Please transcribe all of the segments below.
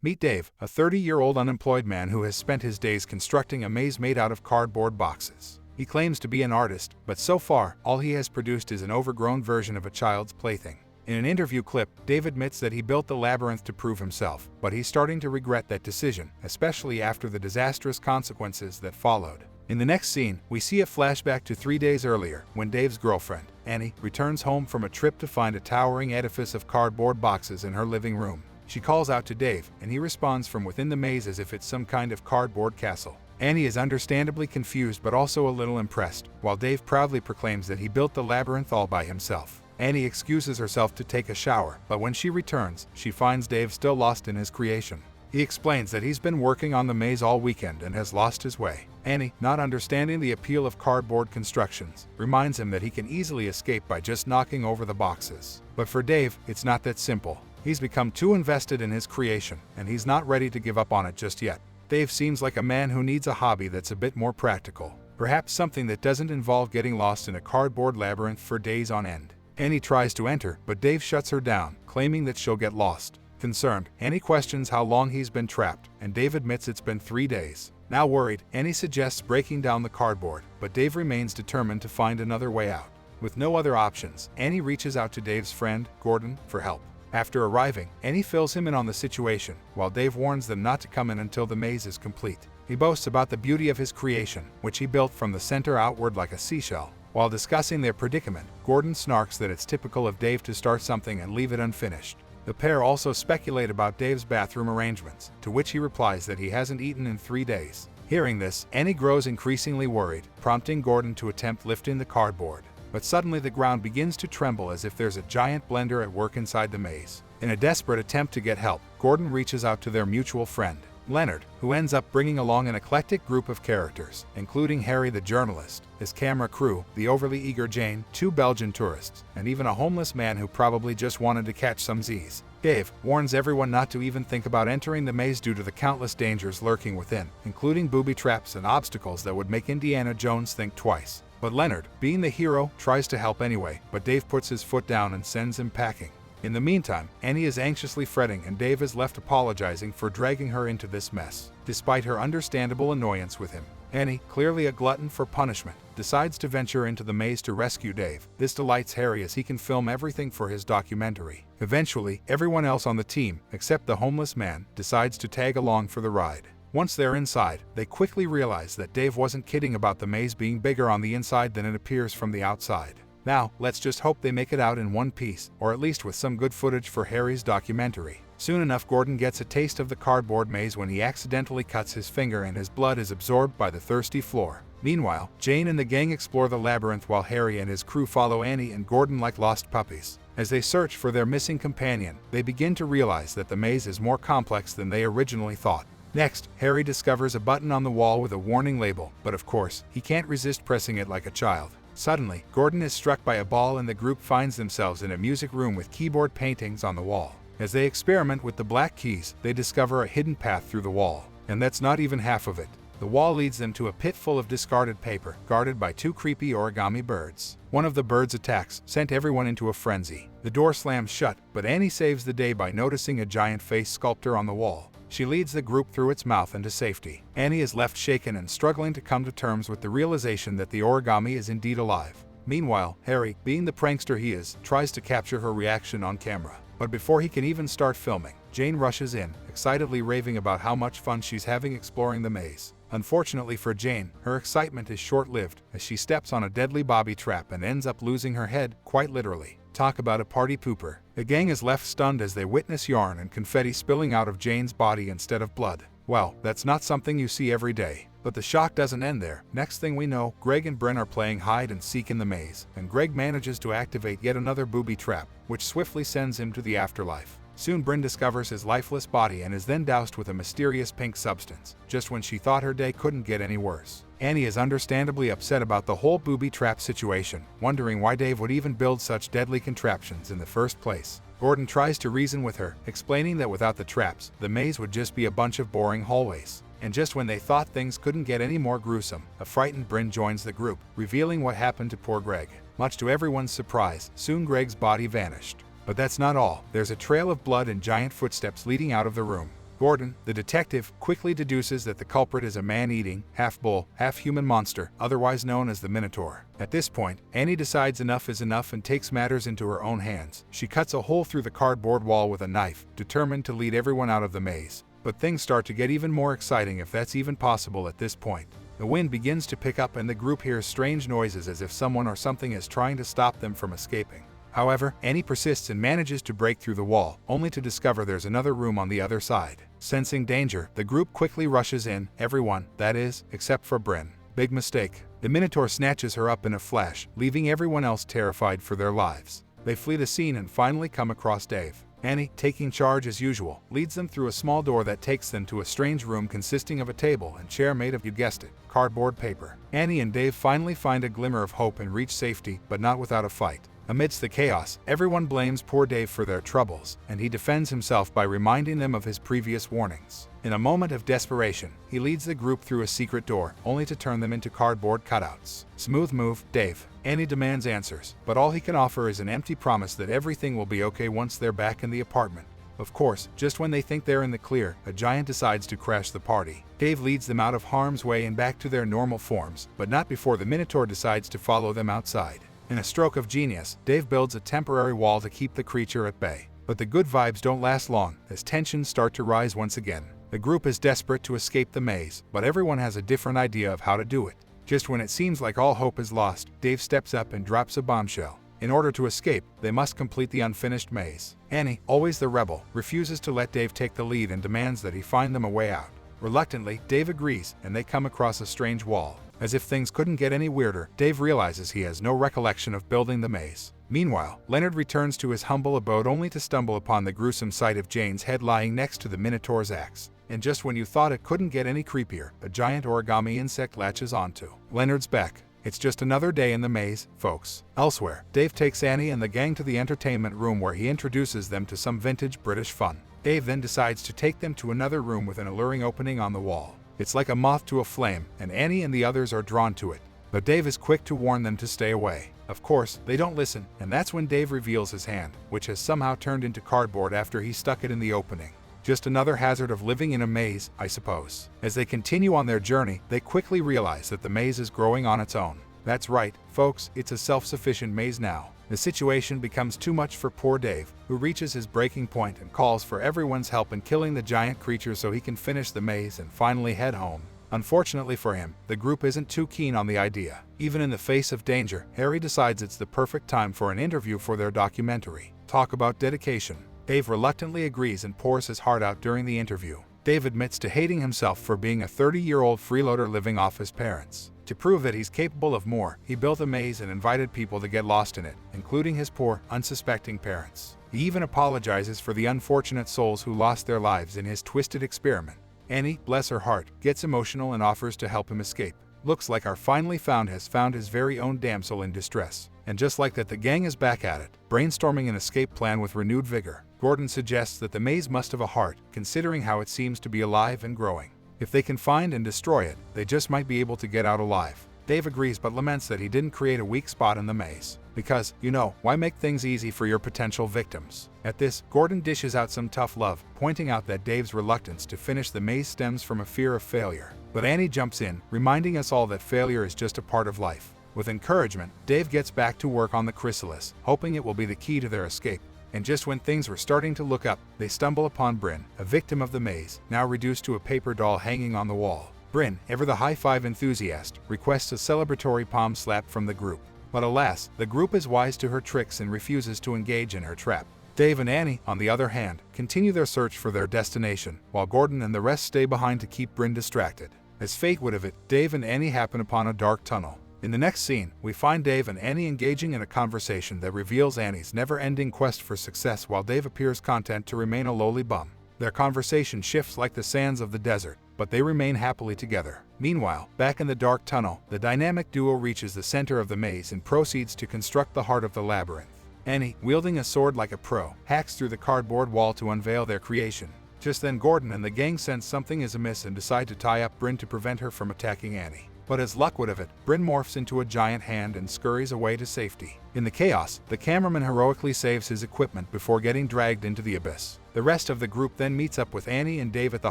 Meet Dave, a 30-year-old unemployed man who has spent his days constructing a maze made out of cardboard boxes. He claims to be an artist, but so far, all he has produced is an overgrown version of a child's plaything. In an interview clip, Dave admits that he built the labyrinth to prove himself, but he's starting to regret that decision, especially after the disastrous consequences that followed. In the next scene, we see a flashback to 3 days earlier, when Dave's girlfriend, Annie, returns home from a trip to find a towering edifice of cardboard boxes in her living room. She calls out to Dave, and he responds from within the maze as if it's some kind of cardboard castle. Annie is understandably confused but also a little impressed, while Dave proudly proclaims that he built the labyrinth all by himself. Annie excuses herself to take a shower, but when she returns, she finds Dave still lost in his creation. He explains that he's been working on the maze all weekend and has lost his way. Annie, not understanding the appeal of cardboard constructions, reminds him that he can easily escape by just knocking over the boxes. But for Dave, it's not that simple. He's become too invested in his creation, and he's not ready to give up on it just yet. Dave seems like a man who needs a hobby that's a bit more practical. Perhaps something that doesn't involve getting lost in a cardboard labyrinth for days on end. Annie tries to enter, but Dave shuts her down, claiming that she'll get lost. Concerned, Annie questions how long he's been trapped, and Dave admits it's been 3 days. Now worried, Annie suggests breaking down the cardboard, but Dave remains determined to find another way out. With no other options, Annie reaches out to Dave's friend, Gordon, for help. After arriving, Annie fills him in on the situation, while Dave warns them not to come in until the maze is complete. He boasts about the beauty of his creation, which he built from the center outward like a seashell. While discussing their predicament, Gordon snarks that it's typical of Dave to start something and leave it unfinished. The pair also speculate about Dave's bathroom arrangements, to which he replies that he hasn't eaten in 3 days. Hearing this, Annie grows increasingly worried, prompting Gordon to attempt lifting the cardboard. But suddenly the ground begins to tremble as if there's a giant blender at work inside the maze. In a desperate attempt to get help, Gordon reaches out to their mutual friend, Leonard, who ends up bringing along an eclectic group of characters, including Harry the journalist, his camera crew, the overly eager Jane, 2 Belgian tourists, and even a homeless man who probably just wanted to catch some Z's. Dave warns everyone not to even think about entering the maze due to the countless dangers lurking within, including booby traps and obstacles that would make Indiana Jones think twice. But Leonard, being the hero, tries to help anyway, but Dave puts his foot down and sends him packing. In the meantime, Annie is anxiously fretting and Dave is left apologizing for dragging her into this mess, despite her understandable annoyance with him. Annie, clearly a glutton for punishment, decides to venture into the maze to rescue Dave. This delights Harry as he can film everything for his documentary. Eventually, everyone else on the team, except the homeless man, decides to tag along for the ride. Once they're inside, they quickly realize that Dave wasn't kidding about the maze being bigger on the inside than it appears from the outside. Now, let's just hope they make it out in one piece, or at least with some good footage for Harry's documentary. Soon enough, Gordon gets a taste of the cardboard maze when he accidentally cuts his finger and his blood is absorbed by the thirsty floor. Meanwhile, Jane and the gang explore the labyrinth while Harry and his crew follow Annie and Gordon like lost puppies. As they search for their missing companion, they begin to realize that the maze is more complex than they originally thought. Next, Harry discovers a button on the wall with a warning label, but of course, he can't resist pressing it like a child. Suddenly, Gordon is struck by a ball and the group finds themselves in a music room with keyboard paintings on the wall. As they experiment with the black keys, they discover a hidden path through the wall. And that's not even half of it. The wall leads them to a pit full of discarded paper, guarded by 2 creepy origami birds. One of the birds' attacks sent everyone into a frenzy. The door slams shut, but Annie saves the day by noticing a giant face sculpture on the wall. She leads the group through its mouth into safety. Annie is left shaken and struggling to come to terms with the realization that the origami is indeed alive. Meanwhile, Harry, being the prankster he is, tries to capture her reaction on camera. But before he can even start filming, Jane rushes in, excitedly raving about how much fun she's having exploring the maze. Unfortunately for Jane, her excitement is short-lived as she steps on a deadly bobby trap and ends up losing her head, quite literally. Talk about a party pooper. The gang is left stunned as they witness yarn and confetti spilling out of Jane's body instead of blood. Well, that's not something you see every day. But the shock doesn't end there. Next thing we know, Greg and Bryn are playing hide and seek in the maze, and Greg manages to activate yet another booby trap, which swiftly sends him to the afterlife. Soon Bryn discovers his lifeless body and is then doused with a mysterious pink substance, just when she thought her day couldn't get any worse. Annie is understandably upset about the whole booby trap situation, wondering why Dave would even build such deadly contraptions in the first place. Gordon tries to reason with her, explaining that without the traps, the maze would just be a bunch of boring hallways. And just when they thought things couldn't get any more gruesome, a frightened Bryn joins the group, revealing what happened to poor Greg. Much to everyone's surprise, soon Greg's body vanished. But that's not all. There's a trail of blood and giant footsteps leading out of the room. Gordon, the detective, quickly deduces that the culprit is a man-eating, half-bull, half-human monster, otherwise known as the Minotaur. At this point, Annie decides enough is enough and takes matters into her own hands. She cuts a hole through the cardboard wall with a knife, determined to lead everyone out of the maze. But things start to get even more exciting, if that's even possible at this point. The wind begins to pick up and the group hears strange noises as if someone or something is trying to stop them from escaping. However, Annie persists and manages to break through the wall, only to discover there's another room on the other side. Sensing danger, the group quickly rushes in, everyone, that is, except for Bryn. Big mistake. The Minotaur snatches her up in a flash, leaving everyone else terrified for their lives. They flee the scene and finally come across Dave. Annie, taking charge as usual, leads them through a small door that takes them to a strange room consisting of a table and chair made of, you guessed it, cardboard paper. Annie and Dave finally find a glimmer of hope and reach safety, but not without a fight. Amidst the chaos, everyone blames poor Dave for their troubles, and he defends himself by reminding them of his previous warnings. In a moment of desperation, he leads the group through a secret door, only to turn them into cardboard cutouts. Smooth move, Dave. Annie demands answers, but all he can offer is an empty promise that everything will be okay once they're back in the apartment. Of course, just when they think they're in the clear, a giant decides to crash the party. Dave leads them out of harm's way and back to their normal forms, but not before the Minotaur decides to follow them outside. In a stroke of genius, Dave builds a temporary wall to keep the creature at bay. But the good vibes don't last long, as tensions start to rise once again. The group is desperate to escape the maze, but everyone has a different idea of how to do it. Just when it seems like all hope is lost, Dave steps up and drops a bombshell. In order to escape, they must complete the unfinished maze. Annie, always the rebel, refuses to let Dave take the lead and demands that he find them a way out. Reluctantly, Dave agrees, and they come across a strange wall. As if things couldn't get any weirder, Dave realizes he has no recollection of building the maze. Meanwhile, Leonard returns to his humble abode only to stumble upon the gruesome sight of Jane's head lying next to the Minotaur's axe. And just when you thought it couldn't get any creepier, a giant origami insect latches onto Leonard's back. It's just another day in the maze, folks. Elsewhere, Dave takes Annie and the gang to the entertainment room where he introduces them to some vintage British fun. Dave then decides to take them to another room with an alluring opening on the wall. It's like a moth to a flame, and Annie and the others are drawn to it. But Dave is quick to warn them to stay away. Of course, they don't listen, and that's when Dave reveals his hand, which has somehow turned into cardboard after he stuck it in the opening. Just another hazard of living in a maze, I suppose. As they continue on their journey, they quickly realize that the maze is growing on its own. That's right, folks, it's a self-sufficient maze now. The situation becomes too much for poor Dave, who reaches his breaking point and calls for everyone's help in killing the giant creature so he can finish the maze and finally head home. Unfortunately for him, the group isn't too keen on the idea. Even in the face of danger, Harry decides it's the perfect time for an interview for their documentary. Talk about dedication. Dave reluctantly agrees and pours his heart out during the interview. Dave admits to hating himself for being a 30-year-old freeloader living off his parents. To prove that he's capable of more, he built a maze and invited people to get lost in it, including his poor, unsuspecting parents. He even apologizes for the unfortunate souls who lost their lives in his twisted experiment. Annie, bless her heart, gets emotional and offers to help him escape. Looks like our finally found has found his very own damsel in distress. And just like that, the gang is back at it, brainstorming an escape plan with renewed vigor. Gordon suggests that the maze must have a heart, considering how it seems to be alive and growing. If they can find and destroy it, they just might be able to get out alive. Dave agrees but laments that he didn't create a weak spot in the maze. Because, you know, why make things easy for your potential victims? At this, Gordon dishes out some tough love, pointing out that Dave's reluctance to finish the maze stems from a fear of failure. But Annie jumps in, reminding us all that failure is just a part of life. With encouragement, Dave gets back to work on the chrysalis, hoping it will be the key to their escape. And just when things were starting to look up, they stumble upon Bryn, a victim of the maze, now reduced to a paper doll hanging on the wall. Bryn, ever the high-five enthusiast, requests a celebratory palm slap from the group. But alas, the group is wise to her tricks and refuses to engage in her trap. Dave and Annie, on the other hand, continue their search for their destination, while Gordon and the rest stay behind to keep Bryn distracted. As fate would have it, Dave and Annie happen upon a dark tunnel. In the next scene, we find Dave and Annie engaging in a conversation that reveals Annie's never-ending quest for success while Dave appears content to remain a lowly bum. Their conversation shifts like the sands of the desert, but they remain happily together. Meanwhile, back in the dark tunnel, the dynamic duo reaches the center of the maze and proceeds to construct the heart of the labyrinth. Annie, wielding a sword like a pro, hacks through the cardboard wall to unveil their creation. Just then Gordon and the gang sense something is amiss and decide to tie up Bryn to prevent her from attacking Annie. But as luck would have it, Bryn morphs into a giant hand and scurries away to safety. In the chaos, the cameraman heroically saves his equipment before getting dragged into the abyss. The rest of the group then meets up with Annie and Dave at the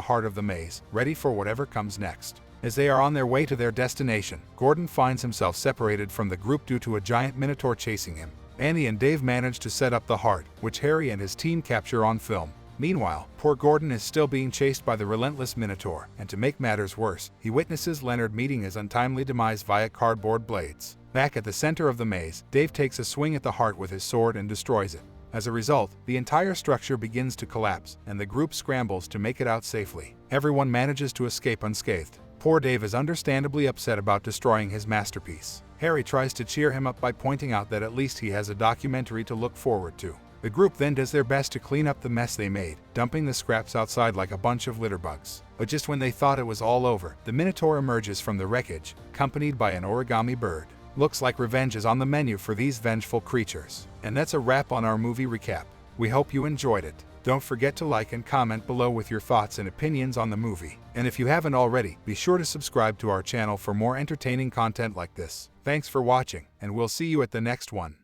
heart of the maze, ready for whatever comes next. As they are on their way to their destination, Gordon finds himself separated from the group due to a giant minotaur chasing him. Annie and Dave manage to set up the heart, which Harry and his team capture on film. Meanwhile, poor Gordon is still being chased by the relentless minotaur, and to make matters worse, he witnesses Leonard meeting his untimely demise via cardboard blades. Back at the center of the maze, Dave takes a swing at the heart with his sword and destroys it. As a result, the entire structure begins to collapse, and the group scrambles to make it out safely. Everyone manages to escape unscathed. Poor Dave is understandably upset about destroying his masterpiece. Harry tries to cheer him up by pointing out that at least he has a documentary to look forward to. The group then does their best to clean up the mess they made, dumping the scraps outside like a bunch of litterbugs. But just when they thought it was all over, the Minotaur emerges from the wreckage, accompanied by an origami bird. Looks like revenge is on the menu for these vengeful creatures. And that's a wrap on our movie recap. We hope you enjoyed it. Don't forget to like and comment below with your thoughts and opinions on the movie. And if you haven't already, be sure to subscribe to our channel for more entertaining content like this. Thanks for watching, and we'll see you at the next one.